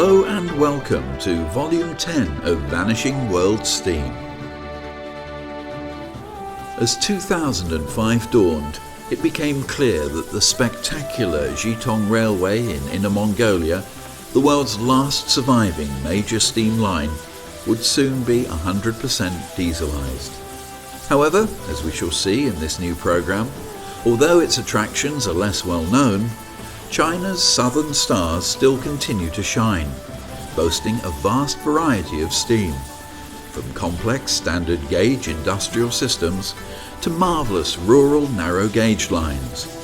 Hello and welcome to Volume 10 of Vanishing World Steam. As 2005 dawned, it became clear that the spectacular Zhejiang Railway in Inner Mongolia, the world's last surviving major steam line, would soon be 100% dieselised. However, as we shall see in this new programme, although its attractions are less well known, China's southern stars still continue to shine, boasting a vast variety of steam, from complex standard gauge industrial systems to marvellous rural narrow gauge lines.